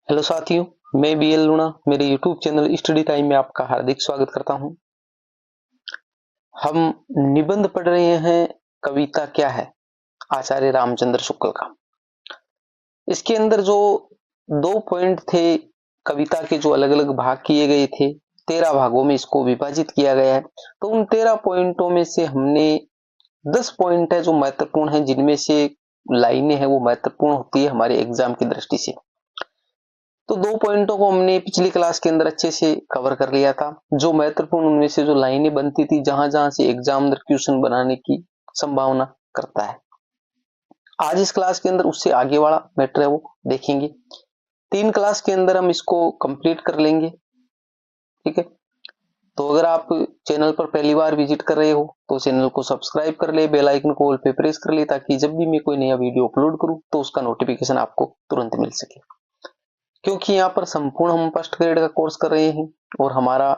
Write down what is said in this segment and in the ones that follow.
Hello साथियों, मैं BL लूणा मेरे यूट्यूब चैनल स्टडी टाइम में आपका हार्दिक स्वागत करता हूं। हम निबंध पढ़ रहे हैं कविता क्या है आचार्य रामचंद्र शुक्ल का। इसके अंदर जो 2 पॉइंट थे, कविता के जो अलग अलग भाग किए गए थे, 13 भागों में इसको विभाजित किया गया है। तो उन 13 पॉइंटों में से हमने 10 पॉइंट है जो महत्वपूर्ण है, जिनमें से लाइनें हैं वो महत्वपूर्ण होती है हमारे एग्जाम की दृष्टि से। तो 2 पॉइंटों को हमने पिछली क्लास के अंदर अच्छे से कवर कर लिया था। जो महत्वपूर्ण उनमें से जो लाइनें बनती थी, जहां जहां से एग्जामिनर क्वेश्चन बनाने की संभावना करता है। आज इस क्लास के अंदर उससे आगे वाला मैटर है वो देखेंगे। 3 क्लास के अंदर हम इसको कंप्लीट कर लेंगे, ठीक है। तो अगर आप चैनल पर पहली बार विजिट कर रहे हो तो चैनल को सब्सक्राइब कर ले, बेल आइकन को ऑल पे प्रेस कर ले, ताकि जब भी मैं कोई नया वीडियो अपलोड करूं तो उसका नोटिफिकेशन आपको तुरंत मिल सके। क्योंकि यहाँ पर संपूर्ण हम फर्स्ट ग्रेड का कोर्स कर रहे हैं और हमारा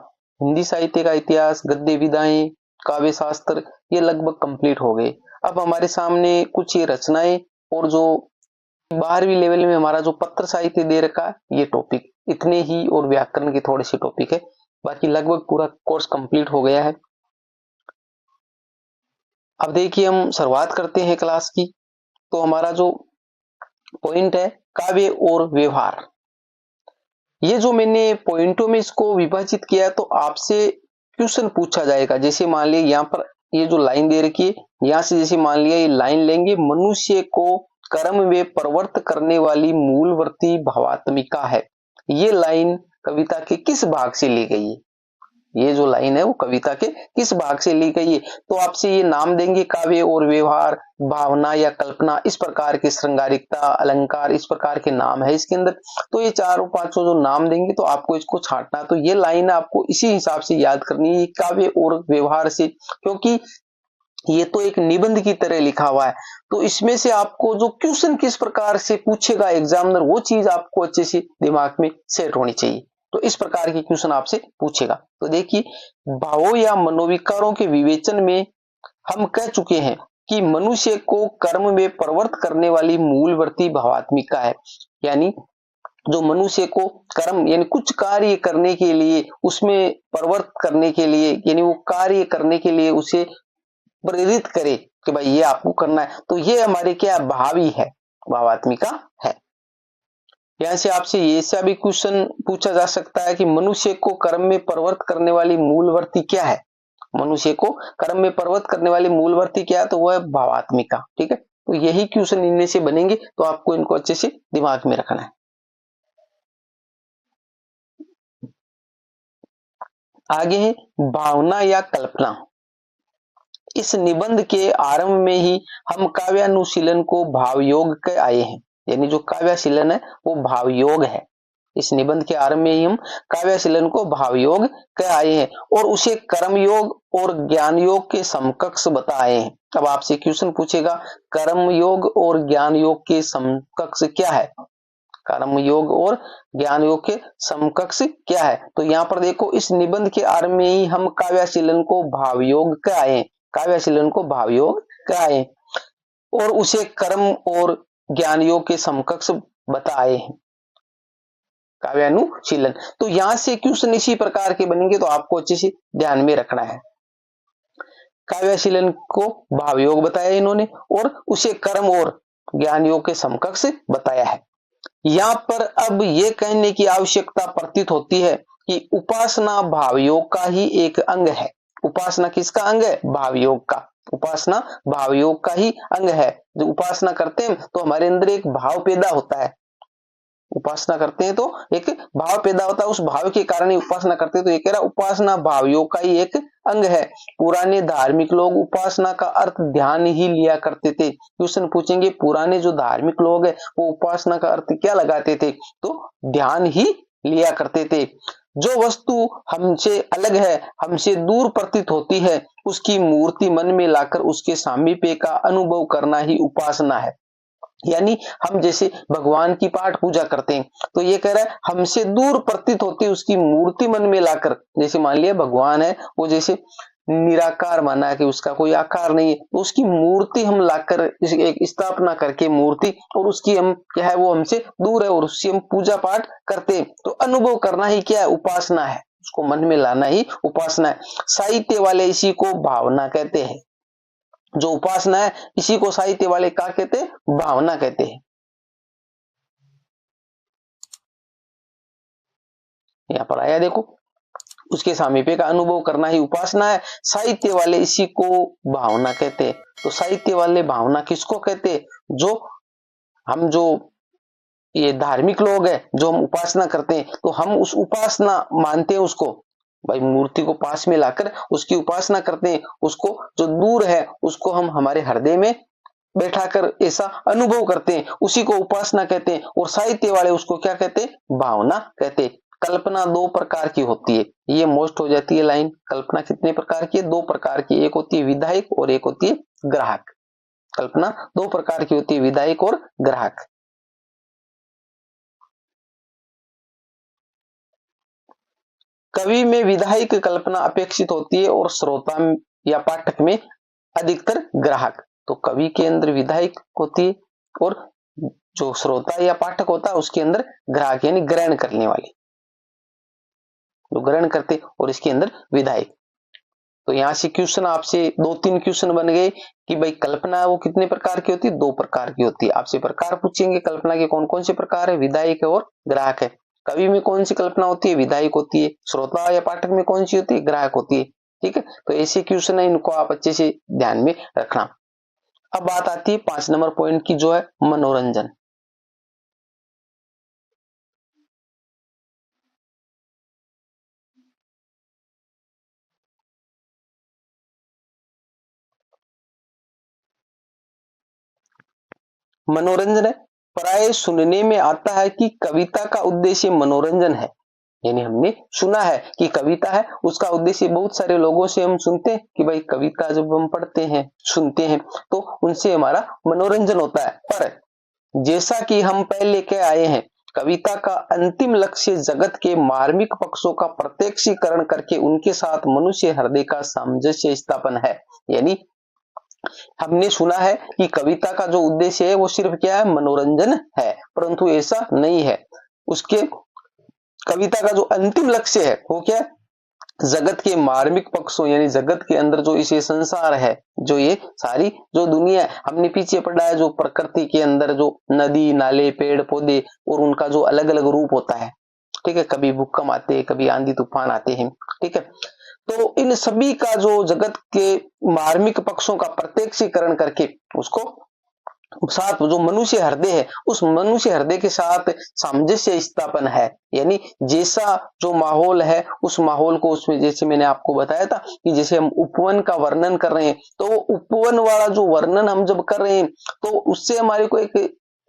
हिंदी साहित्य का इतिहास, गद्य विधाएं, काव्य शास्त्र ये लगभग कंप्लीट हो गए। अब हमारे सामने कुछ ये रचनाएं और जो 12वीं लेवल में हमारा जो पत्र साहित्य दे रखा है ये टॉपिक इतने ही, और व्याकरण के थोड़े से टॉपिक है। बाकी लगभग पूरा कोर्स कंप्लीट हो गया है। अब देखिए हम शुरुआत करते हैं क्लास की। तो हमारा जो पॉइंट है काव्य और व्यवहार, ये जो मैंने पॉइंटों में इसको विभाजित किया तो आपसे क्वेश्चन पूछा जाएगा। जैसे मान लिया यहाँ पर ये जो लाइन दे रखी है, यहां से जैसे मान लिया ये लाइन लेंगे, मनुष्य को कर्म व प्रवृत्त करने वाली मूलवर्ती भावात्मिका है। ये लाइन कविता के किस भाग से ली गई है? ये जो लाइन है वो कविता के किस भाग से ली गई है? तो आपसे ये नाम देंगे, काव्य और व्यवहार, भावना या कल्पना, इस प्रकार के श्रृंगारिकता, अलंकार, इस प्रकार के नाम है इसके अंदर। तो ये 4-5 जो नाम देंगे तो आपको इसको छांटना। तो ये लाइन आपको इसी हिसाब से याद करनी है, काव्य और व्यवहार से, क्योंकि ये तो एक निबंध की तरह लिखा हुआ है। तो इसमें से आपको जो क्वेश्चन किस प्रकार से पूछेगा एग्जामिनर, वो चीज आपको अच्छे से दिमाग में सेट होनी चाहिए। तो इस प्रकार के क्वेश्चन आपसे पूछेगा। तो देखिए, भावों या मनोविकारों के विवेचन में हम कह चुके हैं कि मनुष्य को कर्म में प्रवृत्त करने वाली मूलवर्ती भावात्मिका है। यानी जो मनुष्य को कर्म यानी कुछ कार्य करने के लिए, उसमें प्रवृत्त करने के लिए, यानी वो कार्य करने के लिए उसे प्रेरित करे कि भाई ये आपको करना है, तो ये हमारे क्या भावी है, भावात्मिका है। यहां से आपसे ऐसा भी क्वेश्चन पूछा जा सकता है कि मनुष्य को कर्म में प्रवृत्त करने वाली मूलवर्ती क्या है? मनुष्य को कर्म में प्रवृत्त करने वाली मूलवर्ती क्या है? तो वह है भावात्मिका, ठीक है। तो यही क्वेश्चन इनमें से बनेंगे, तो आपको इनको अच्छे से दिमाग में रखना है। आगे है भावना या कल्पना। इस निबंध के आरंभ में ही हम काव्यानुशीलन को भावयोग के आए हैं। यानी जो काव्याशीलन है वो भावयोग है। इस निबंध के आरंभ में ही हम काव्याशीलन को भावयोग के आए हैं और उसे कर्मयोग और ज्ञान योग के समकक्ष बताए हैं। अब आपसे क्वेश्चन पूछेगा, कर्मयोग और ज्ञान योग के समकक्ष क्या है? कर्म योग और ज्ञान योग के समकक्ष क्या है? तो यहाँ पर देखो, इस निबंध के आरंभ में ही हम काव्याशीलन को भावयोग के आए, काव्याशीलन को भावयोग के आए और उसे कर्म और ज्ञान योग के समकक्ष बताए हैं, काव्यानुशीलन। तो यहां से क्वेश्चन इसी प्रकार के बनेंगे, तो आपको अच्छे से ध्यान में रखना है। काव्याशीलन को भावयोग बताया इन्होंने और उसे कर्म और ज्ञान योग के समकक्ष बताया है। यहां पर अब यह कहने की आवश्यकता प्रतीत होती है कि उपासना भावयोग का ही एक अंग है। उपासना किसका अंग है? भावयोग का। उपासना भावयोग का ही अंग है। जो उपासना करते हैं तो हमारे अंदर एक भाव पैदा होता है। उपासना करते हैं तो एक भाव पैदा होता है, उस भाव के कारण ही उपासना करते हैं। तो ये कह रहा उपासना भावयोग का ही एक अंग है। पुराने धार्मिक लोग उपासना का अर्थ ध्यान ही लिया करते थे। क्वेश्चन पूछेंगे, पुराने जो धार्मिक लोग हैं वो उपासना का अर्थ क्या लगाते थे? तो ध्यान ही लिया करते थे। जो वस्तु हमसे अलग है, हमसे दूर प्रतीत होती है, उसकी मूर्ति मन में लाकर उसके सामीप्य का अनुभव करना ही उपासना है। यानी हम जैसे भगवान की पाठ पूजा करते हैं, तो ये कह रहा है हमसे दूर प्रतीत होती उसकी मूर्ति मन में लाकर, जैसे मान लिया भगवान है, वो जैसे निराकार माना कि उसका कोई आकार नहीं है, तो उसकी मूर्ति हम लाकर एक स्थापना करके मूर्ति, और उसकी हम क्या है वो हमसे दूर है और उससे हम पूजा पाठ करते हैं, तो अनुभव करना ही क्या है, उपासना है, उसको मन में लाना ही उपासना है। साहित्य वाले इसी को भावना कहते हैं, जो उपासना है इसी को साहित्य वाले क्या कहते हैं, भावना कहते हैं। यहां पर आया देखो, उसके सामीप्य का अनुभव करना ही उपासना है, साहित्य वाले इसी को भावना कहते हैं। तो साहित्य वाले भावना किसको कहते हैं, जो हम जो ये धार्मिक लोग हैं, जो हम उपासना करते हैं, तो हम उस उपासना मानते हैं उसको, भाई मूर्ति को पास में लाकर उसकी उपासना करते हैं, उसको जो दूर है उसको हम हमारे हृदय में बैठाकर ऐसा अनुभव करते हैं, उसी को उपासना कहते हैं। और साहित्य वाले उसको क्या कहते हैं, भावना कहते हैं। कल्पना दो प्रकार की होती है, ये मोस्ट हो जाती है लाइन। कल्पना कितने प्रकार की है, दो प्रकार की, एक होती है विधायक और एक होती है ग्राहक। कल्पना दो प्रकार की होती है, विधायक और ग्राहक। कवि में विधायक कल्पना अपेक्षित होती है और श्रोता या पाठक में अधिकतर ग्राहक। तो कवि के अंदर विधायक होती है और जो श्रोता या पाठक होता है उसके अंदर ग्राहक यानी ग्रहण करने वाले, जो ग्रहण करते, और इसके अंदर विधायक। तो यहां से क्वेश्चन आपसे दो तीन क्वेश्चन बन गए कि भाई कल्पना वो कितने प्रकार की होती है, दो प्रकार की होती है। आपसे प्रकार पूछेंगे कल्पना के कौन कौन से प्रकार है, विधायक है और ग्राहक है। कवि में कौन सी कल्पना होती है, विधायक होती है। श्रोता या पाठक में कौन सी होती है, ग्राहक होती है। ठीक है, तो ऐसे क्वेश्चन है, इनको आप अच्छे से ध्यान में रखना। अब बात आती है 5 नंबर पॉइंट की, जो है मनोरंजन। मनोरंजन है, प्राय सुनने में आता है कि कविता का उद्देश्य मनोरंजन है। यानी हमने सुना है कि कविता है उसका उद्देश्य, बहुत सारे लोगों से हम सुनते हैं कि भाई कविता जब हम पढ़ते हैं सुनते हैं तो उनसे हमारा मनोरंजन होता है। पर जैसा कि हम पहले कह आए हैं, कविता का अंतिम लक्ष्य जगत के मार्मिक पक्षों का प्रत्यक्षीकरण करके उनके साथ मनुष्य हृदय का सामंजस्य स्थापन है। यानी हमने सुना है कि कविता का जो उद्देश्य है वो सिर्फ क्या है, मनोरंजन है, परंतु ऐसा नहीं है। उसके कविता का जो अंतिम लक्ष्य है वो क्या है, जगत के मार्मिक पक्षों, यानी जगत के अंदर जो इसे संसार है, जो ये सारी जो दुनिया है, हमने पीछे पढ़ा है जो प्रकृति के अंदर जो नदी नाले पेड़ पौधे और उनका जो अलग अलग रूप होता है। ठीक है, कभी भूकंप आते हैं, कभी आंधी तूफान आते हैं। ठीक है, तो इन सभी का जो जगत के मार्मिक पक्षों का प्रत्यक्षीकरण करके उसको साथ जो मनुष्य हृदय है उस मनुष्य हृदय के साथ सामंजस्य स्थापन है। यानी जैसा जो माहौल है उस माहौल को, उसमें जैसे मैंने आपको बताया था कि जैसे हम उपवन का वर्णन कर रहे हैं, तो उपवन वाला जो वर्णन हम जब कर रहे हैं तो उससे हमारे को एक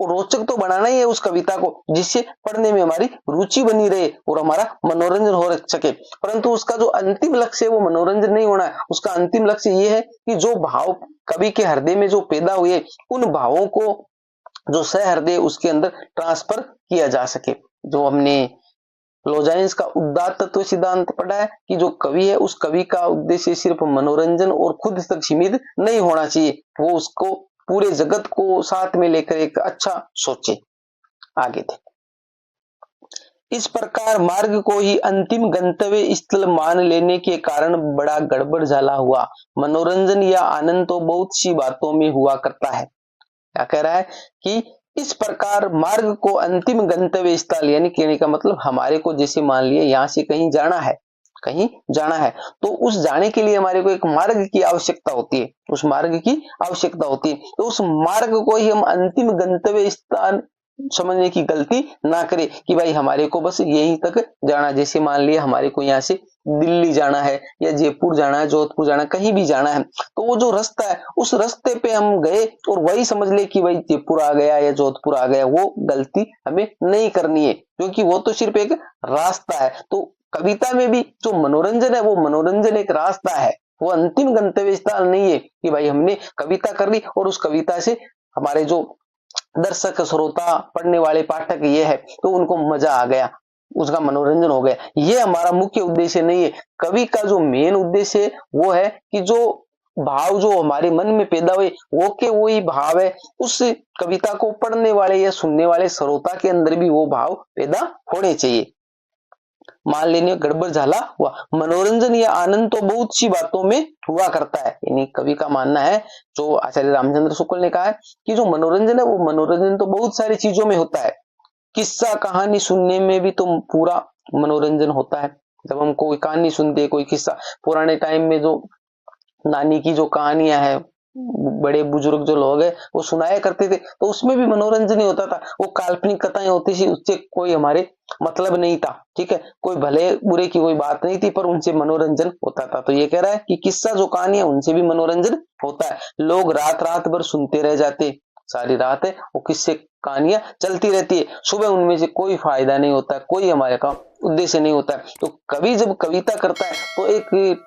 रोचक तो बनाना ही है उस कविता को, जिससे पढ़ने में हमारी रुचि बनी रहे और हमारा मनोरंजन हो सके। परंतु उसका जो अंतिम लक्ष्य है वो मनोरंजन नहीं होना है। उसका अंतिम लक्ष्य ये है कि जो भाव कवि के हृदय में जो पैदा हुए, उन भावों को जो सहृदय उसके अंदर ट्रांसफर किया जा सके। जो हमने लोजाइंस का उदात्त तत्व सिद्धांत पढ़ा है कि जो कवि है उस कवि का उद्देश्य सिर्फ मनोरंजन और खुद तक सीमित नहीं होना चाहिए, वो उसको पूरे जगत को साथ में लेकर एक अच्छा सोचे। आगे थे, इस प्रकार मार्ग को ही अंतिम गंतव्य स्थल मान लेने के कारण बड़ा गड़बड़ झाला हुआ। मनोरंजन या आनंद तो बहुत सी बातों में हुआ करता है। क्या कह रहा है कि इस प्रकार मार्ग को अंतिम गंतव्य स्थल, यानी कहने का मतलब हमारे को जैसे मान लिए यहां से कहीं जाना है, कहीं जाना है, तो उस जाने के लिए हमारे को एक मार्ग की आवश्यकता होती है, उस मार्ग की आवश्यकता होती है। तो उस मार्ग को ही हम अंतिम गंतव्य स्थान समझने की गलती ना करें कि भाई हमारे को बस यहीं तक जाना। जैसे मान लिया हमारे को यहाँ से दिल्ली जाना है या जयपुर जाना है, जोधपुर जाना है, कहीं भी जाना है, तो वो जो रास्ता है उस रास्ते पे हम गए और वही समझ ले कि भाई जयपुर आ गया या जोधपुर आ गया, वो गलती हमें नहीं करनी है, क्योंकि वो तो सिर्फ एक रास्ता है। तो कविता में भी जो मनोरंजन है वो मनोरंजन एक रास्ता है, वो अंतिम गंतव्य स्थान नहीं है कि भाई हमने कविता कर ली और उस कविता से हमारे जो दर्शक श्रोता पढ़ने वाले पाठक ये है तो उनको मजा आ गया। उसका मनोरंजन हो गया। ये हमारा मुख्य उद्देश्य नहीं है। कवि का जो मेन उद्देश्य है वो है कि जो भाव जो हमारे मन में पैदा हुए वो के वही भाव है, उस कविता को पढ़ने वाले या सुनने वाले श्रोता के अंदर भी वो भाव पैदा होने चाहिए। मान लेने गड़बड़ झाला हुआ। मनोरंजन या आनंद तो बहुत सी बातों में हुआ करता है, यानी कवि का मानना है, जो आचार्य रामचंद्र शुक्ल ने कहा है कि जो मनोरंजन है वो मनोरंजन तो बहुत सारी चीजों में होता है। किस्सा कहानी सुनने में भी तो पूरा मनोरंजन होता है। जब हम कोई कहानी सुनते हैं, कोई किस्सा, पुराने टाइम में जो नानी की जो कहानियां है, बड़े बुजुर्ग जो लोग हैं वो सुनाया करते थे, तो उसमें भी मनोरंजन ही होता था। वो काल्पनिक कथाएं होती थी, उससे कोई हमारे मतलब नहीं था, ठीक है, कोई भले बुरे की कोई बात नहीं थी, पर उनसे मनोरंजन होता था। तो ये कह रहा है कि किस्सा जो कहानी है उनसे भी मनोरंजन होता है। लोग रात रात भर सुनते रह जाते, सारी रात है वो किस्से कहानियां चलती रहती है, सुबह उनमें से कोई फायदा नहीं होता, कोई हमारे का उद्देश्य नहीं होता है। तो कवि जब कविता करता है तो एक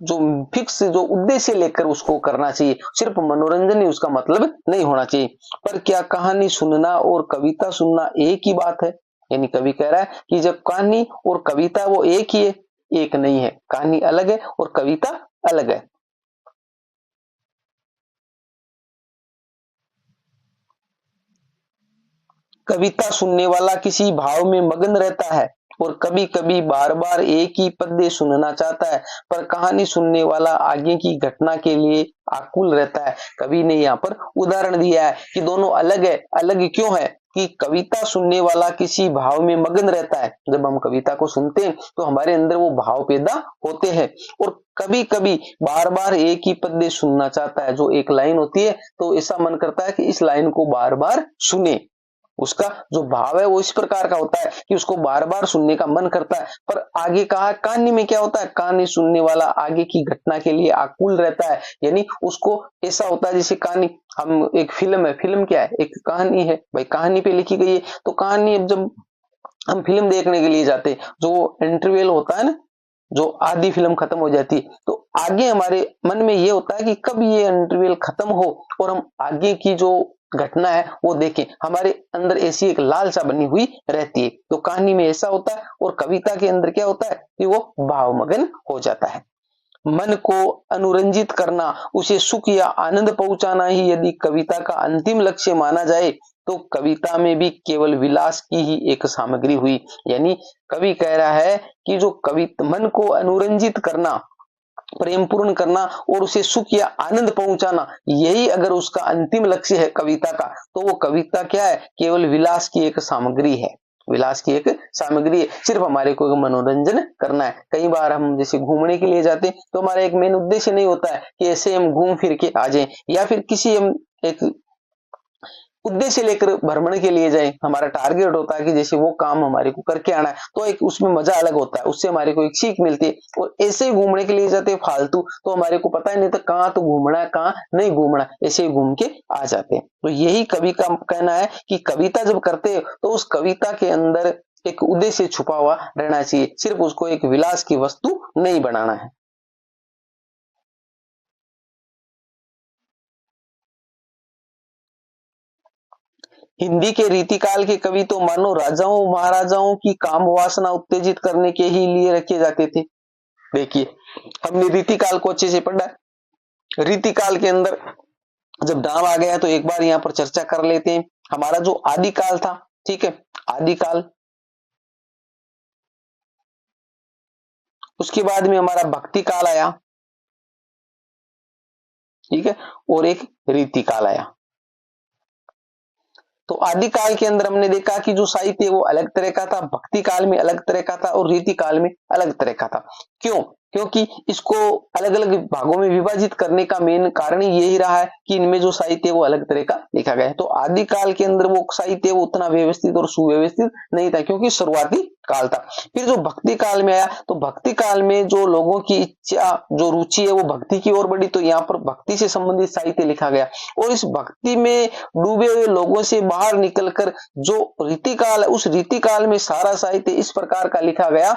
जो फिक्स जो उद्देश्य लेकर उसको करना चाहिए, सिर्फ मनोरंजन ही उसका मतलब नहीं होना चाहिए। पर क्या कहानी सुनना और कविता सुनना एक ही बात है? यानी कवि कह रहा है कि जब कहानी और कविता वो एक ही है, एक नहीं है। कहानी अलग है और कविता अलग है। कविता सुनने वाला किसी भाव में मगन रहता है और कभी कभी बार बार एक ही पद्य सुनना चाहता है, पर कहानी सुनने वाला आगे की घटना के लिए आकुल रहता है। कवि ने यहाँ पर उदाहरण दिया है कि दोनों अलग है। अलग क्यों है? कि कविता सुनने वाला किसी भाव में मगन रहता है, जब हम कविता को सुनते हैं तो हमारे अंदर वो भाव पैदा होते हैं, और कभी कभी बार बार एक ही पद्य सुनना चाहता है। जो एक लाइन होती है तो ऐसा मन करता है कि इस लाइन को बार बार सुने। उसका जो भाव है वो इस प्रकार का होता है कि उसको बार बार सुनने का मन करता है। पर आगे कहा कहानी में क्या होता है? कहानी सुनने वाला आगे की घटना के लिए आकुल रहता है, यानी उसको ऐसा होता है जैसे कहानी, हम एक फिल्म है, फिल्म क्या है? एक कहानी है भाई, कहानी पे लिखी गई है। तो कहानी जब हम फिल्म देखने के लिए जाते, जो इंटरवल होता है ना, जो आधी फिल्म खत्म हो जाती है, तो आगे हमारे मन में ये होता है कि कब ये इंटरवल खत्म हो और हम आगे की जो घटना है वो देखें। हमारे अंदर ऐसी एक लालसा बनी हुई रहती है। तो कहानी में ऐसा होता है, और कविता के अंदर क्या होता है कि वो भावमग्न हो जाता है। मन को अनुरंजित करना, उसे सुख या आनंद पहुंचाना ही यदि कविता का अंतिम लक्ष्य माना जाए तो कविता में भी केवल विलास की ही एक सामग्री हुई। यानी कवि कह रहा है कि जो मन को अनुरंजित करना, प्रेमपूर्ण करना और उसे सुख या आनंद पहुंचाना, यही अगर उसका अंतिम लक्ष्य है कविता का, तो वो कविता क्या है? केवल विलास की एक सामग्री है। विलास की एक सामग्री है, सिर्फ हमारे को मनोरंजन करना है। कई बार हम जैसे घूमने के लिए जाते हैं तो हमारा एक मेन उद्देश्य नहीं होता है कि ऐसे हम घूम फिर के आ जाएं, या फिर किसी हम एक उद्देश्य लेकर भ्रमण के लिए जाए। हमारा टारगेट होता है कि जैसे वो काम हमारे को करके आना है, तो एक उसमें मजा अलग होता है, उससे हमारे को एक सीख मिलती है। और ऐसे ही घूमने के लिए जाते फालतू, तो हमारे को पता ही नहीं था कहाँ तो घूमना है कहाँ नहीं घूमना, ऐसे ही घूम के आ जाते हैं। तो यही कवि का कहना है कि कविता जब करते तो उस कविता के अंदर एक उद्देश्य छुपा हुआ रहना चाहिए, सिर्फ उसको एक विलास की वस्तु नहीं बनाना है। हिंदी के रीतिकाल के कवि तो मानो राजाओं महाराजाओं की काम वासना उत्तेजित करने के ही लिए रखे जाते थे। देखिए, हमने रीतिकाल को अच्छे से पढ़ा है। रीतिकाल के अंदर जब नाम आ गया तो एक बार यहाँ पर चर्चा कर लेते हैं। हमारा जो आदिकाल था, ठीक है, आदिकाल, उसके बाद में हमारा भक्ति काल आया, ठीक है, और एक रीतिकाल आया। तो आदिकाल के अंदर हमने देखा कि जो साहित्य वो अलग तरह का था, भक्ति काल में अलग तरह का था और रीति काल में अलग तरह का था। क्यों? क्योंकि इसको अलग अलग भागों में विभाजित करने का मेन कारण यही रहा है कि इनमें जो साहित्य वो अलग तरह का लिखा गया है। तो आदिकाल के अंदर वो साहित्य वो उतना व्यवस्थित और सुव्यवस्थित नहीं था, क्योंकि शुरुआती काल था। फिर जो भक्ति काल में आया तो भक्ति काल में जो लोगों की इच्छा, जो रुचि है वो भक्ति की ओर बढ़ी, तो यहाँ पर भक्ति से संबंधित साहित्य लिखा गया। और इस भक्ति में डूबे हुए लोगों से बाहर निकलकर जो रीतिकाल है, उस रीतिकाल में सारा साहित्य इस प्रकार का लिखा गया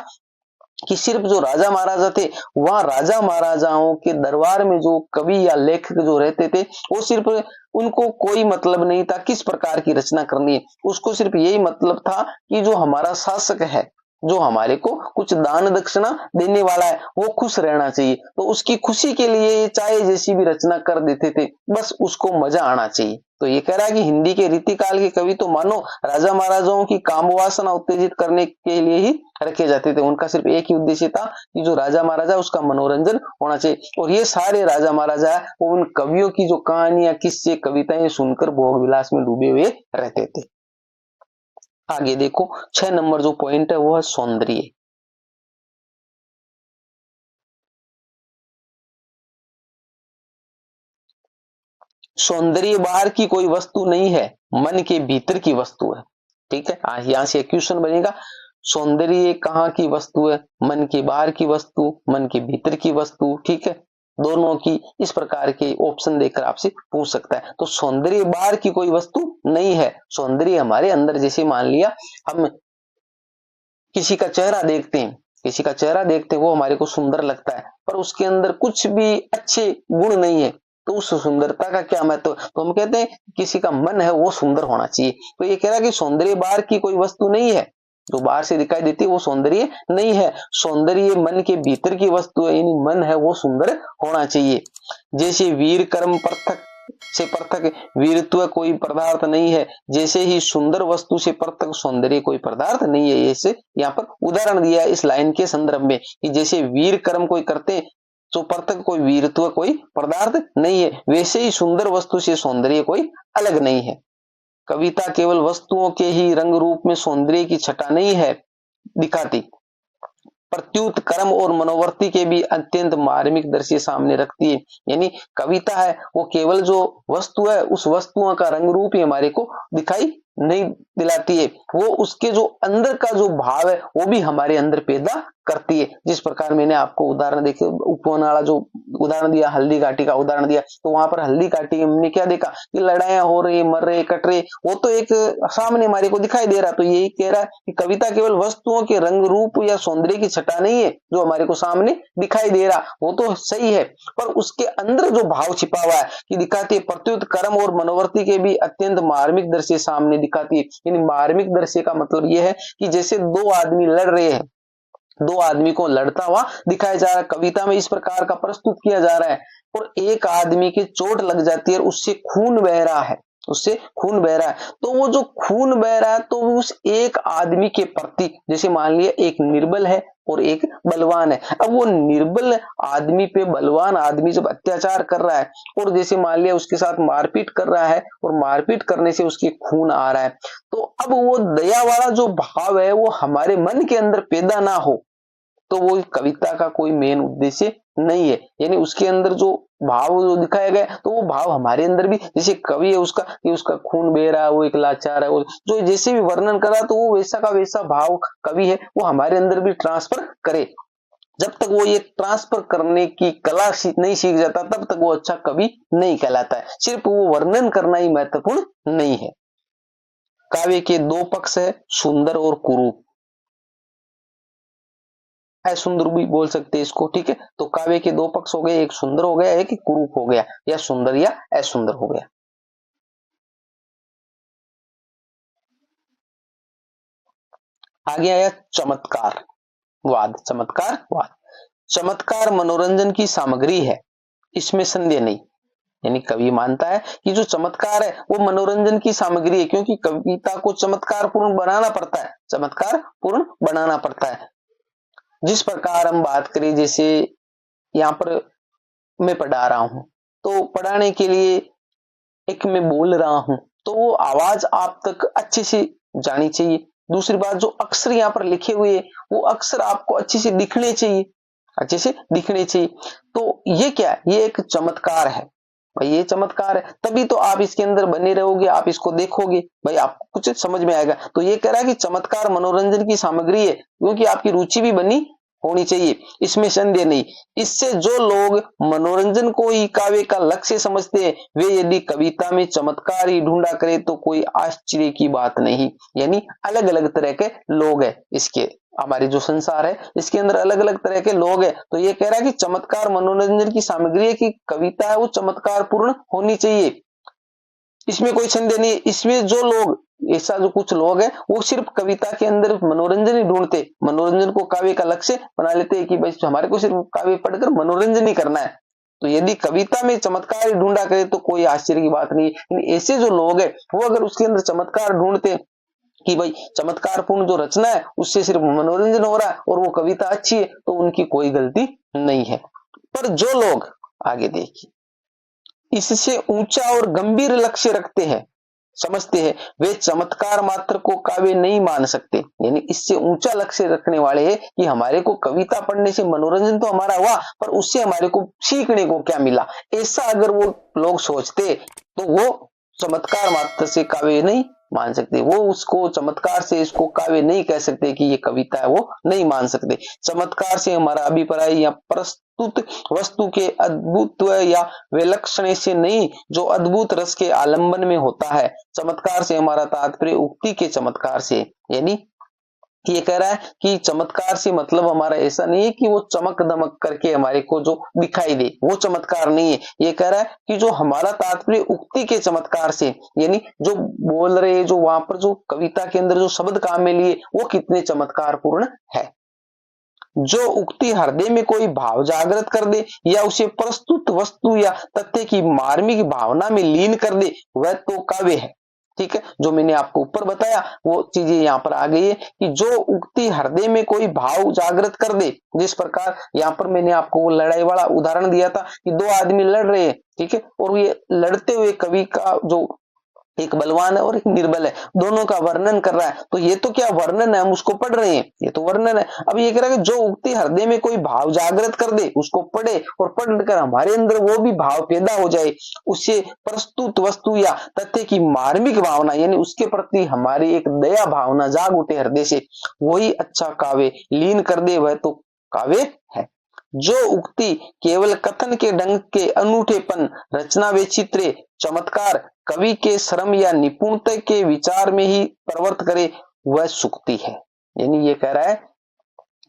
कि सिर्फ जो राजा महाराजा थे, वहां राजा महाराजाओं के दरबार में जो कवि या लेखक जो रहते थे, वो सिर्फ उनको कोई मतलब नहीं था किस प्रकार की रचना करनी है, उसको सिर्फ यही मतलब था कि जो हमारा शासक है, जो हमारे को कुछ दान दक्षिणा देने वाला है वो खुश रहना चाहिए। तो उसकी खुशी के लिए चाहे जैसी भी रचना कर देते थे, बस उसको मजा आना चाहिए। तो ये कह रहा है कि हिंदी के रीतिकाल के कवि तो मानो राजा महाराजाओं की काम वासना उत्तेजित करने के लिए ही रखे जाते थे। उनका सिर्फ एक ही उद्देश्य था कि जो राजा महाराजा उसका मनोरंजन होना चाहिए। और ये सारे राजा महाराजा वो उन कवियों की जो कहानियां, किस्से, कविताएं सुनकर भोग विलास में डूबे हुए रहते थे। आगे देखो 6 नंबर जो पॉइंट है वो है सौंदर्य। सौंदर्य बाहर की कोई वस्तु नहीं है, मन के भीतर की वस्तु है। ठीक है, यहां से क्वेश्चन बनेगा, सौंदर्य कहाँ की वस्तु है? मन के बाहर की वस्तु, मन के भीतर की वस्तु। ठीक है, दोनों की इस प्रकार के ऑप्शन देकर आपसे पूछ सकता है। तो सौंदर्य बाहर की कोई वस्तु नहीं है, सौंदर्य हमारे अंदर। जैसे मान लिया हम किसी का चेहरा देखते हैं, किसी का चेहरा देखते हैं, वो हमारे को सुंदर लगता है, पर उसके अंदर कुछ भी अच्छे गुण नहीं है, तो उस सुंदरता का क्या महत्व? तो हम कहते हैं किसी का मन है वो सुंदर होना चाहिए। तो ये कह रहा है कि सौंदर्य बाहर की कोई वस्तु नहीं है, जो बाहर से दिखाई देती है वो सौंदर्य नहीं है। सौंदर्य मन के भीतर की वस्तु है, यानी मन है वो सुंदर होना चाहिए। जैसे वीर कर्म पृथक से पृथक वीरत्व कोई पदार्थ नहीं है, जैसे ही सुंदर वस्तु से पृथक सौंदर्य कोई पदार्थ नहीं है। ऐसे यहाँ पर उदाहरण दिया है इस लाइन के संदर्भ में कि जैसे वीर कर्म कोई करते तो पृथक कोई वीरत्व कोई पदार्थ नहीं है, वैसे ही सुंदर वस्तु से सौंदर्य कोई अलग नहीं है। कविता केवल वस्तुओं के ही रंग रूप में सौंदर्य की छटा नहीं है दिखाती, प्रत्युत कर्म और मनोवर्ती के भी अत्यंत मार्मिक दृश्य सामने रखती है। यानी कविता है वो केवल जो वस्तु है उस वस्तुओं का रंग रूप ही हमारे को दिखाई नहीं दिलाती है, वो उसके जो अंदर का जो भाव है वो भी हमारे अंदर पैदा करती है। जिस प्रकार मैंने आपको उदाहरण देखे उपवन वाला जो उदाहरण दिया, हल्दी घाटी का उदाहरण दिया, तो वहां पर हल्दी घाटी हमने क्या देखा कि लड़ाइयां हो रही, मर रहे, कट रहे, वो तो एक सामने हमारे को दिखाई दे रहा। तो यही कह रहा है कि कविता केवल वस्तुओं के रंग रूप या सौंदर्य की छटा नहीं है जो हमारे को सामने दिखाई दे रहा, वो तो सही है, पर उसके अंदर जो भाव छिपा हुआ है कि दिखाती है, प्रत्युत कर्म और मनोवर्ती के भी अत्यंत मार्मिक दृश्य सामने दिखाती है। यानी मार्मिक दृश्य का मतलब यह है कि जैसे दो आदमी लड़ रहे हैं, दो आदमी को लड़ता हुआ दिखाया जा रहा है, कविता में इस प्रकार का प्रस्तुत किया जा रहा है, और एक आदमी की चोट लग जाती है और उससे खून बह रहा है, उससे खून बह रहा है। तो वो जो खून बह रहा है तो उस एक आदमी के प्रति, जैसे मान लिया एक निर्बल है और एक बलवान है, अब वो निर्बल आदमी पे बलवान आदमी जब अत्याचार कर रहा है और जैसे मान लिया उसके साथ मारपीट कर रहा है और मारपीट करने से उसके खून आ रहा है, तो अब वो दया वाला जो भाव है वो हमारे मन के अंदर पैदा ना हो, तो वो कविता का कोई मेन उद्देश्य नहीं है। यानी उसके अंदर जो भाव जो दिखाया गया तो वो भाव हमारे अंदर भी, जैसे कवि है उसका कि उसका खून बह रहा है, वो एक लाचार है, वो जो जैसे भी वर्णन कर रहा है तो वो वैसा का वैसा भाव कवि है वो हमारे अंदर भी ट्रांसफर करे। जब तक वो ये ट्रांसफर करने की कला नहीं सीख जाता तब तक वो अच्छा कवि नहीं कहलाता है। सिर्फ वो वर्णन करना ही महत्वपूर्ण नहीं है। काव्य के दो पक्ष है, सुंदर और कुरूप। सुंदर भी बोल सकते हैं इसको। ठीक है, तो काव्य के दो पक्ष हो गए, एक सुंदर हो गया, एक कुरूप हो गया, या सुंदर या असुंदर हो गया। आगे आया चमत्कार वाद। चमत्कार वाद, चमत्कार मनोरंजन की सामग्री है, इसमें संदेह नहीं। यानी कवि मानता है कि जो चमत्कार है वो मनोरंजन की सामग्री है, क्योंकि कविता को चमत्कार पूर्ण बनाना पड़ता है, चमत्कार पूर्ण बनाना पड़ता है। जिस प्रकार हम बात करें, जैसे यहाँ पर मैं पढ़ा रहा हूं तो पढ़ाने के लिए एक मैं बोल रहा हूं तो वो आवाज आप तक अच्छे से जानी चाहिए। दूसरी बात, जो अक्षर यहाँ पर लिखे हुए वो अक्षर आपको अच्छे से दिखने चाहिए, अच्छे से दिखने चाहिए। तो ये क्या है? ये एक चमत्कार है भाई, ये चमत्कार है, तभी तो आप इसके अंदर बने रहोगे, आप इसको देखोगे भाई, आपको कुछ समझ में आएगा। तो ये कह रहा है कि चमत्कार मनोरंजन की सामग्री है, क्योंकि आपकी रुचि भी बनी होनी चाहिए, इसमें संदेह नहीं। इससे जो लोग मनोरंजन को ही काव्य का लक्ष्य समझते हैं, वे यदि कविता में चमत्कार ही ढूंढा करे तो कोई आश्चर्य की बात नहीं। यानी अलग अलग तरह के लोग हैं, इसके हमारे जो संसार है इसके अंदर अलग अलग तरह के लोग हैं। तो ये कह रहा है कि चमत्कार मनोरंजन की सामग्री है, कि कविता है वो चमत्कार पूर्ण होनी चाहिए। इसमें कोई संदेह नहीं। इसमें जो लोग, ऐसा जो कुछ लोग हैं, वो सिर्फ कविता के अंदर मनोरंजन ही ढूंढते, मनोरंजन को काव्य का लक्ष्य बना लेते हैं कि भाई हमारे को सिर्फ काव्य पढ़कर मनोरंजन ही करना है। तो यदि कविता में चमत्कार ही ढूंढा करे तो कोई आश्चर्य की बात नहीं है। ऐसे जो लोग हैं वो अगर उसके अंदर चमत्कार ढूंढते कि भाई चमत्कारपूर्ण जो रचना है उससे सिर्फ मनोरंजन हो रहा है और वो कविता अच्छी है, तो उनकी कोई गलती नहीं है। पर जो लोग, आगे देखिए, इससे ऊंचा और गंभीर लक्ष्य रखते हैं, समझते हैं, वे चमत्कार मात्र को काव्य नहीं मान सकते। यानी इससे ऊंचा लक्ष्य रखने वाले हैं कि हमारे को कविता पढ़ने से मनोरंजन तो हमारा हुआ, पर उससे हमारे को सीखने को क्या मिला, ऐसा अगर वो लोग सोचते तो वो चमत्कार मात्र से काव्य नहीं मान सकते। वो उसको चमत्कार से इसको काव्य नहीं कह सकते कि ये कविता है, वो नहीं मान सकते। चमत्कार से हमारा अभिप्राय या प्रस्तुत वस्तु के अद्भुत या विलक्षण से नहीं, जो अद्भुत रस के आलंबन में होता है। चमत्कार से हमारा तात्पर्य उक्ति के चमत्कार से, यानी ये कह रहा है कि चमत्कार से मतलब हमारा ऐसा नहीं है कि वो चमक दमक करके हमारे को जो दिखाई दे, वो चमत्कार नहीं है। ये कह रहा है कि जो हमारा तात्पर्य उक्ति के चमत्कार से, यानी जो बोल रहे, जो वहां पर जो कविता के अंदर जो शब्द काम में लिए, वो कितने चमत्कार पूर्ण है। जो उक्ति हृदय में कोई भाव जागृत कर दे या उसे प्रस्तुत वस्तु या तथ्य की मार्मिक भावना में लीन कर दे, वह तो काव्य है। ठीक है, जो मैंने आपको ऊपर बताया वो चीजें यहाँ पर आ गई है कि जो उक्ति हृदय में कोई भाव जागृत कर दे, जिस प्रकार यहाँ पर मैंने आपको वो लड़ाई वाला उदाहरण दिया था कि दो आदमी लड़ रहे हैं, ठीक है, और ये लड़ते हुए कवि का जो एक बलवान है और एक निर्बल है, दोनों का वर्णन कर रहा है। तो ये तो क्या वर्णन है, हम उसको पढ़ रहे हैं, ये तो वर्णन है। अब ये कह रहा है कि जो उक्ति हृदय में कोई भाव जागृत कर दे, उसको पढ़े और पढ़कर हमारे अंदर वो भी भाव पैदा हो जाए, उससे प्रस्तुत वस्तु या तथ्य की मार्मिक भावना, यानी उसके प्रति हमारी एक दया भावना जाग उठे हृदय से, वही अच्छा काव्य लीन कर दे, वह तो काव्य है। जो उक्ति केवल कथन के ढंग के अनूठेपन, रचना वैचित्र्य, चमत्कार, कवि के श्रम या निपुणता के विचार में ही प्रवृत्त करे, वह सुक्ति है। यानी ये कह रहा है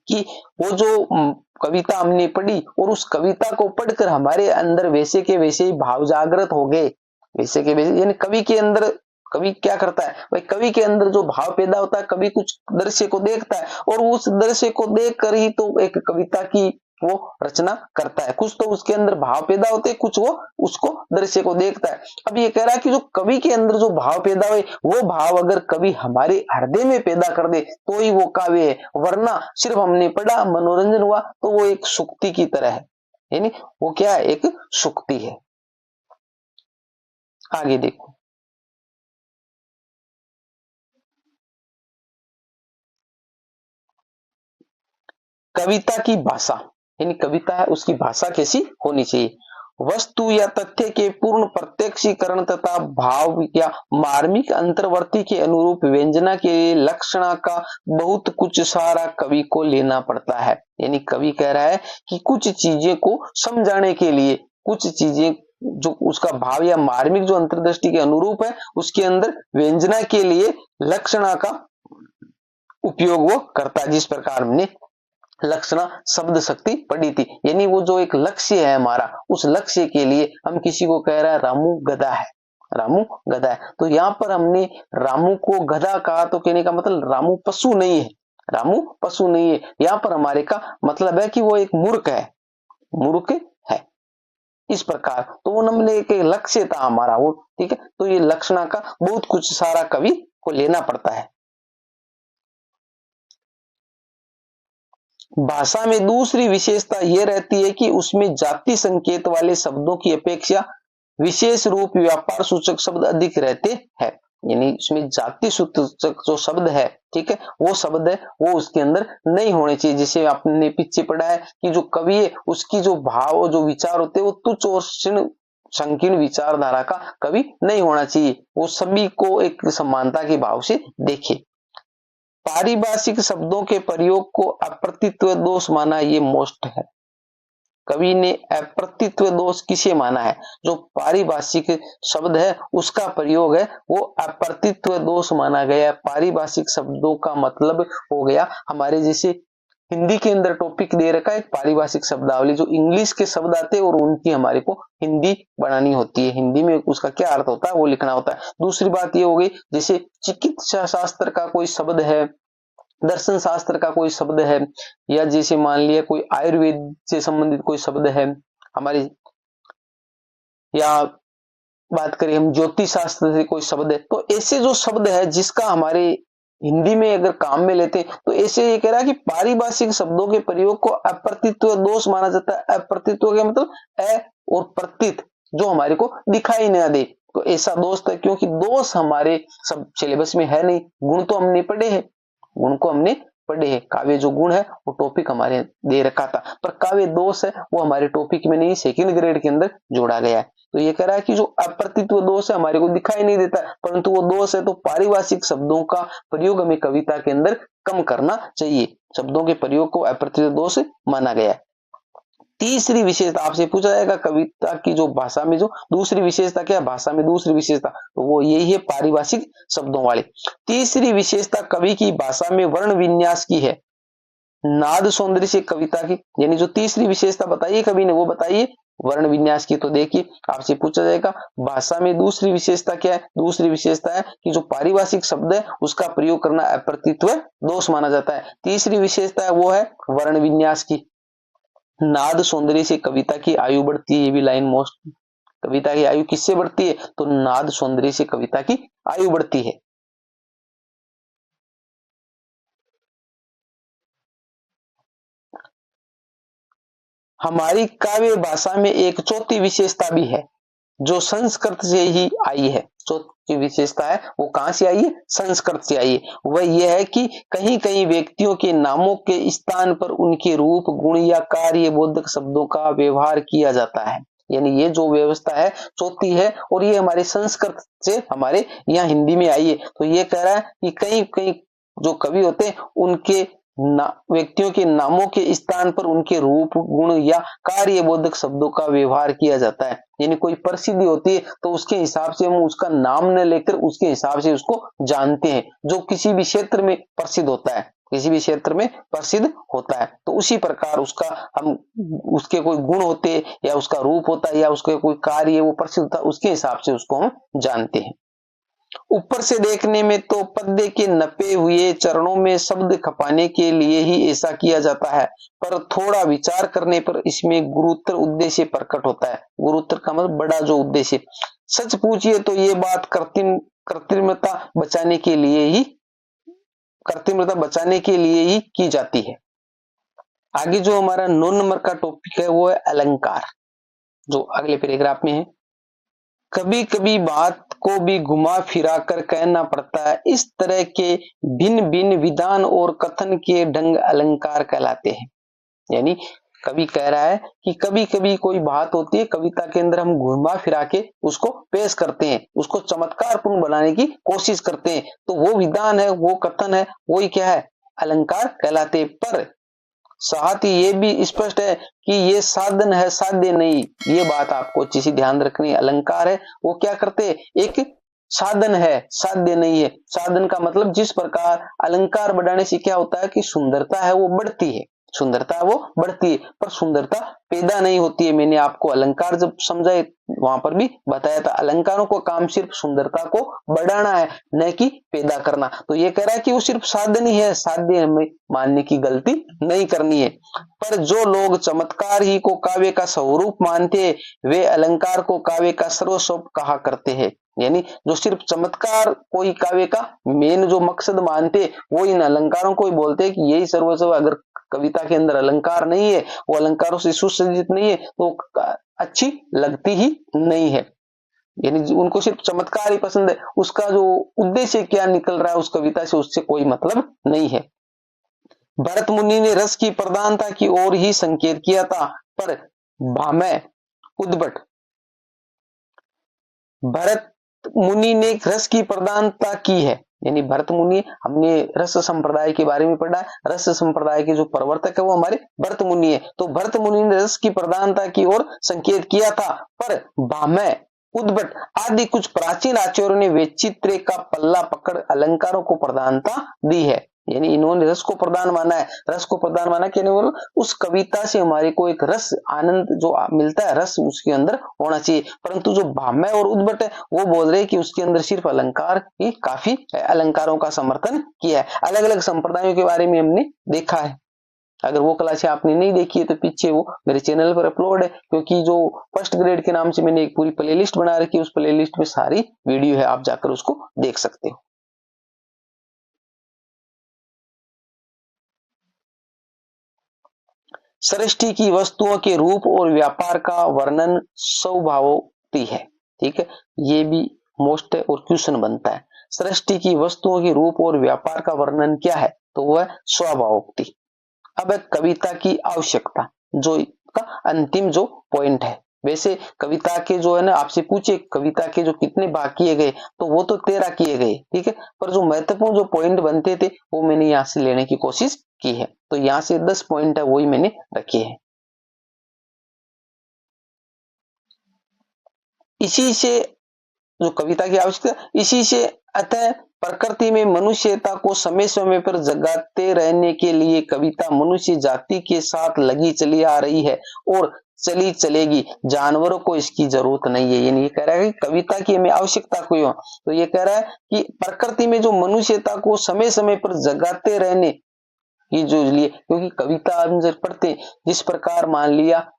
कि वो जो कविता हमने पढ़ी और उस कविता को पढ़कर हमारे अंदर वैसे के वैसे ही भाव जागृत हो गए, वैसे के वैसे, यानी कवि के अंदर, कवि क्या करता है भाई, कवि के अंदर जो भाव पैदा होता है, कवि कुछ दृश्य को देखता है और उस दृश्य को देख कर ही तो एक कविता की वो रचना करता है। कुछ तो उसके अंदर भाव पैदा होते हैं, कुछ वो उसको दृश्य को देखता है। अब ये कह रहा है कि जो कवि के अंदर जो भाव पैदा हुए, वो भाव अगर कवि हमारे हृदय में पैदा कर दे तो ही वो काव्य है, वरना सिर्फ हमने पढ़ा, मनोरंजन हुआ, तो वो एक सुक्ति की तरह है। यानी वो क्या है, एक सुक्ति है। आगे देखो, कविता की भाषा, यानी कविता है उसकी भाषा कैसी होनी चाहिए। वस्तु या तथ्य के पूर्ण प्रत्यक्षीकरण तथा भाव या मार्मिक अंतर्वर्ती के अनुरूप व्यंजना के लिए लक्षणा का बहुत कुछ सारा कवि को लेना पड़ता है। यानी कवि कह रहा है कि कुछ चीजें को समझाने के लिए, कुछ चीजें जो उसका भाव या मार्मिक जो अंतर्दृष्टि के अनुरूप है, उसके अंदर व्यंजना के लिए लक्षणा का उपयोग वो करता है। जिस प्रकार हमने लक्षणा शब्द शक्ति पढ़ी थी, यानी वो जो एक लक्ष्य है हमारा, उस लक्ष्य के लिए हम किसी को कह रहा है रामू गधा है, रामू गधा है। तो यहाँ पर हमने रामू को गधा कहा, तो कहने का मतलब रामू पशु नहीं है, रामू पशु नहीं है। यहाँ पर हमारे का मतलब है कि वो एक मूर्ख है, मूर्ख है, इस प्रकार। तो वो हमने एक लक्ष्य था हमारा वो, ठीक है। तो ये लक्षणा का बहुत कुछ सारा कवि को लेना पड़ता है। भाषा में दूसरी विशेषता यह रहती है कि उसमें जाति संकेत वाले शब्दों की अपेक्षा विशेष रूप व्यापार सूचक शब्द अधिक रहते हैं। यानी उसमें जाति सूचक जो शब्द है, ठीक है, वो शब्द है वो उसके अंदर नहीं होने चाहिए। जैसे आपने पीछे पढ़ा है कि जो कवि है उसकी जो भाव जो विचार होते हैं वो तुच्छ और संकीर्ण विचारधारा का कवि नहीं होना चाहिए, वो सभी को एक समानता के भाव से देखे। पारिभाषिक शब्दों के प्रयोग को अप्रतित्व दोष माना, ये मोस्ट है। कवि ने अप्रतित्व दोष किसे माना है, जो पारिभाषिक शब्द है उसका प्रयोग है वो अप्रतित्व दोष माना गया। पारिभाषिक शब्दों का मतलब हो गया हमारे जैसे हिंदी के अंदर टॉपिक दे रखा है एक पारिभाषिक शब्दावली, जो इंग्लिश के शब्द आते हैं और उनकी हमारे को हिंदी बनानी होती है, हिंदी में उसका क्या अर्थ होता है वो लिखना होता है। दूसरी बात ये हो गई, जैसे चिकित्सा शास्त्र का कोई शब्द है, दर्शन शास्त्र का कोई शब्द है, या जैसे मान लिया कोई आयुर्वेद से संबंधित कोई शब्द है हमारी, या बात करें हम ज्योतिष शास्त्र से कोई शब्द है, तो ऐसे जो शब्द है जिसका हमारे हिंदी में अगर काम में लेते हैं, तो ऐसे ये कह रहा है कि पारिभाषिक शब्दों के प्रयोग को अप्रतित्व दोष माना जाता है। अप्रतित्व का मतलब अ और प्रतीत, जो हमारे को दिखाई न दे, तो ऐसा दोष है, क्योंकि दोष हमारे सब सिलेबस में है नहीं, गुण तो हमने पढ़े हैं, गुण को हमने पढ़े हैं, काव्य जो गुण है वो टॉपिक हमारे दे रखा था, पर काव्य दोष है वो हमारे टॉपिक में नहीं, सेकंड ग्रेड के अंदर जोड़ा गया है। तो ये कह रहा है कि जो अप्रतित्व दोष है हमारे को दिखाई नहीं देता, परंतु वो दोष है, तो पारिभाषिक शब्दों का प्रयोग हमें कविता के अंदर कम करना चाहिए, शब्दों के प्रयोग को अप्रतित्व दोष माना गया है। तीसरी विशेषता आपसे पूछा जाएगा कविता की जो भाषा में जो दूसरी विशेषता क्या है, भाषा में दूसरी विशेषता, तो वो यही है पारिभाषिक शब्दों वाले। तीसरी विशेषता कवि की भाषा में वर्ण विन्यास की है, नाद सौंदर्य से कविता की, यानी जो तीसरी विशेषता बताइए कवि ने वो बताइए वर्ण विन्यास की। तो देखिए आपसे पूछा जाएगा भाषा में दूसरी विशेषता क्या है, दूसरी विशेषता है कि जो पारिभाषिक शब्द है उसका प्रयोग करना अप्रतित्व दोष माना जाता है। तीसरी विशेषता है वो है वर्ण विन्यास की। नाद सौंदर्य से कविता की आयु बढ़ती है, ये भी लाइन मोस्ट, कविता की आयु किससे बढ़ती है, तो नाद सौंदर्य से कविता की आयु बढ़ती है। हमारी काव्य भाषा में एक चौथी विशेषता भी है जो संस्कृत से ही आई है। चौथी विशेषता है वो कहां से आई है, संस्कृत से आई है। वह यह है कि कहीं कहीं व्यक्तियों के नामों के स्थान पर उनके रूप गुण या कार्य बोधक शब्दों का व्यवहार किया जाता है। यानी ये जो व्यवस्था है चौथी है और ये हमारे संस्कृत से हमारे यहाँ हिंदी में आई है। तो ये कह रहा है कि कहीं कहीं जो कवि होते हैं उनके व्यक्तियों के नामों के स्थान पर उनके रूप गुण या कार्य बोधक शब्दों का व्यवहार किया जाता है। यानी कोई प्रसिद्धि होती है तो उसके हिसाब से हम उसका नाम न लेकर उसके हिसाब से उसको जानते हैं, जो किसी भी क्षेत्र में प्रसिद्ध होता है, किसी भी क्षेत्र में प्रसिद्ध होता है, तो उसी प्रकार उसका हम उसके कोई गुण होते या उसका रूप होता है या उसके कोई कार्य वो प्रसिद्ध होता है, उसके हिसाब से उसको हम जानते हैं। ऊपर से देखने में तो पद्य के नपे हुए चरणों में शब्द खपाने के लिए ही ऐसा किया जाता है, पर थोड़ा विचार करने पर इसमें गुरुतर उद्देश्य प्रकट होता है। गुरुतर का मतलब बड़ा जो उद्देश्य, सच पूछिए तो ये बात कृत्रिमता बचाने के लिए ही की जाती है। आगे जो हमारा 9 नंबर का टॉपिक है वो है अलंकार, जो अगले पैराग्राफ में है। कभी कभी बात को भी घुमा फिरा कर कहना पड़ता है, इस तरह के भिन्न भिन्न विधान और कथन के ढंग अलंकार कहलाते हैं। यानी कवि कह रहा है कि कभी कभी कोई बात होती है कविता के अंदर हम घुमा फिरा के उसको पेश करते हैं, उसको चमत्कारपूर्ण बनाने की कोशिश करते हैं, तो वो विधान है वो कथन है वही क्या है, अलंकार कहलाते। पर साथ ही ये भी स्पष्ट है कि ये साधन है साध्य नहीं, ये बात आपको अच्छी सी ध्यान रखनी है। अलंकार है वो क्या करते हैं, एक साधन है साध्य नहीं है। साधन का मतलब जिस प्रकार अलंकार बढ़ाने से क्या होता है कि सुंदरता है वो बढ़ती है, सुंदरता वो बढ़ती है, पर सुंदरता पैदा नहीं होती है। मैंने आपको अलंकार जब समझाए वहां पर भी बताया था, अलंकारों को काम सिर्फ सुंदरता को बढ़ाना है न कि पैदा करना। तो ये कह रहा है कि वो सिर्फ साधन ही है, साध्य हमें मानने की गलती नहीं करनी है। पर जो लोग चमत्कार ही को काव्य का स्वरूप मानते हैं वे अलंकार को काव्य का सर्वस्व कहा करते हैं। यानी जो सिर्फ चमत्कार कोई काव्य का मेन जो मकसद मानते वो इन अलंकारों को ही बोलते हैं कि यही सर्वस्व। अगर कविता के अंदर अलंकार नहीं है, वो अलंकारों से सुसज्जित नहीं है, तो अच्छी लगती ही नहीं है। यानी उनको सिर्फ चमत्कार ही पसंद है, उसका जो उद्देश्य क्या निकल रहा है उस कविता से उससे कोई मतलब नहीं है। भरत मुनि ने रस की प्रधानता की ओर ही संकेत किया था, पर भामह उद्भट भरत मुनि ने रस की प्रधानता की है। यानी भरत मुनि, हमने रस संप्रदाय के बारे में पढ़ा, रस संप्रदाय के जो प्रवर्तक है वो हमारे भरत मुनि है। तो भरत मुनि ने रस की प्रधानता की ओर संकेत किया था, पर भामह उद्भट आदि कुछ प्राचीन आचार्यों ने वैचित्र्य का पल्ला पकड़ अलंकारों को प्रधानता दी है। यानी इन्होंने रस को प्रधान माना है। रस को प्रधान माना क्या बोलो, उस कविता से हमारे को एक रस आनंद जो मिलता है, रस उसके अंदर होना चाहिए। परंतु जो भामह और उद्भट है वो बोल रहे हैं कि उसके अंदर सिर्फ अलंकार ही काफी है, अलंकारों का समर्थन किया है। अलग अलग संप्रदायों के बारे में हमने देखा है। अगर वो क्लासें आपने नहीं देखी है तो पीछे वो मेरे चैनल पर अपलोड है, क्योंकि जो फर्स्ट ग्रेड के नाम से मैंने एक पूरी प्लेलिस्ट बना रखी है, उस प्लेलिस्ट में सारी वीडियो है, आप जाकर उसको देख सकते हो। सृष्टि की वस्तुओं के रूप और व्यापार का वर्णन स्वभावोक्ति है। ठीक है, ये भी मोस्ट है और क्वेश्चन बनता है। सृष्टि की वस्तुओं के रूप और व्यापार का वर्णन क्या है, तो वह स्वभावोक्ति। अब है कविता की आवश्यकता, जो का अंतिम जो पॉइंट है। वैसे कविता के जो है ना, आपसे पूछे कविता के जो कितने भाग किए गए, तो वो तो 13 किए गए, ठीक है, पर जो महत्वपूर्ण जो पॉइंट बनते थे वो मैंने यहाँ से लेने की कोशिश की है। तो यहाँ से 10 पॉइंट है वही मैंने रखे हैं। इसी से जो कविता की आवश्यकता, इसी से अतः प्रकृति में मनुष्यता को समय समय पर जगाते रहने के लिए कविता मनुष्य जाति के साथ लगी चली आ रही है और चली चलेगी। जानवरों को इसकी जरूरत नहीं है। यानी ये कह रहा है कि कविता की हमें आवश्यकता क्यों, तो ये कह रहा है कि प्रकृति में जो मनुष्यता को समय समय पर जगाते रहने की जो लिए, क्योंकि कविता हम जब पढ़ते हैं, जिस प्रकार मान लिया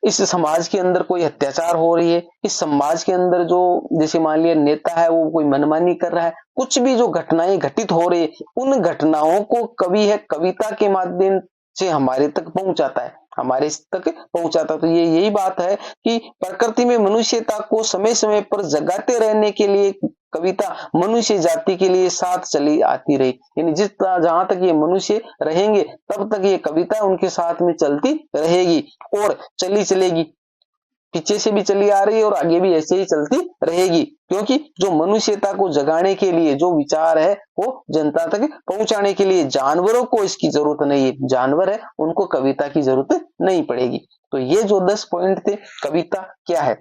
इस समाज के अंदर कोई अत्याचार हो रही है, इस समाज के अंदर जो जैसे मान लिया नेता है वो कोई मनमानी कर रहा है, कुछ भी जो घटनाएं घटित हो रही है, उन घटनाओं को कवि है कविता के माध्यम से हमारे तक पहुंचाता है, हमारे तक पहुंचाता है। तो ये यही बात है कि प्रकृति में मनुष्यता को समय समय पर जगाते रहने के लिए कविता मनुष्य जाति के लिए साथ चली आती रही। यानी जिस जहां तक ये मनुष्य रहेंगे तब तक ये कविता उनके साथ में चलती रहेगी और चली चलेगी, पीछे से भी चली आ रही है और आगे भी ऐसे ही चलती रहेगी, क्योंकि जो मनुष्यता को जगाने के लिए जो विचार है वो जनता तक पहुंचाने के लिए। जानवरों को इसकी जरूरत नहीं है, जानवर है उनको कविता की जरूरत नहीं पड़ेगी। तो ये जो 10 पॉइंट थे कविता क्या है,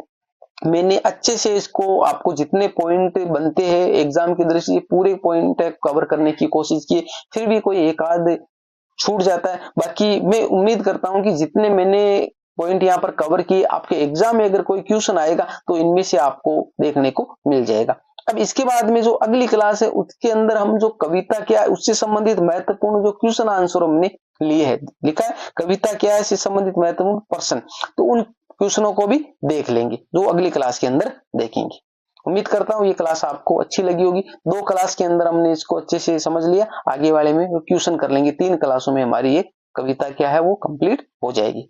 मैंने अच्छे से इसको आपको जितने पॉइंट बनते हैं एग्जाम की दृष्टि से पूरे पॉइंट कवर करने की कोशिश की। फिर भी कोई एक आध छूट जाता है, बाकी मैं उम्मीद करता हूं कि जितने मैंने पॉइंट यहाँ पर कवर किए आपके एग्जाम में अगर कोई क्वेश्चन आएगा तो इनमें से आपको देखने को मिल जाएगा। अब इसके बाद में जो अगली क्लास है उसके अंदर हम जो कविता क्या है उससे संबंधित महत्वपूर्ण जो क्वेश्चन आंसर हमने लिए है, लिखा है कविता क्या है इससे संबंधित महत्वपूर्ण प्रश्न, तो उन क्वेश्चनों को भी देख लेंगे जो अगली क्लास के अंदर देखेंगे। उम्मीद करता हूँ ये क्लास आपको अच्छी लगी होगी। 2 क्लास के अंदर हमने इसको अच्छे से समझ लिया, आगे वाले में क्वेश्चन कर लेंगे। 3 क्लासों में हमारी ये कविता क्या है वो कंप्लीट हो जाएगी।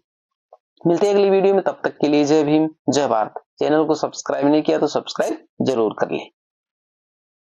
मिलते हैं अगली वीडियो में, तब तक के लिए जय भीम जय भारत। चैनल को सब्सक्राइब नहीं किया तो सब्सक्राइब जरूर कर ले।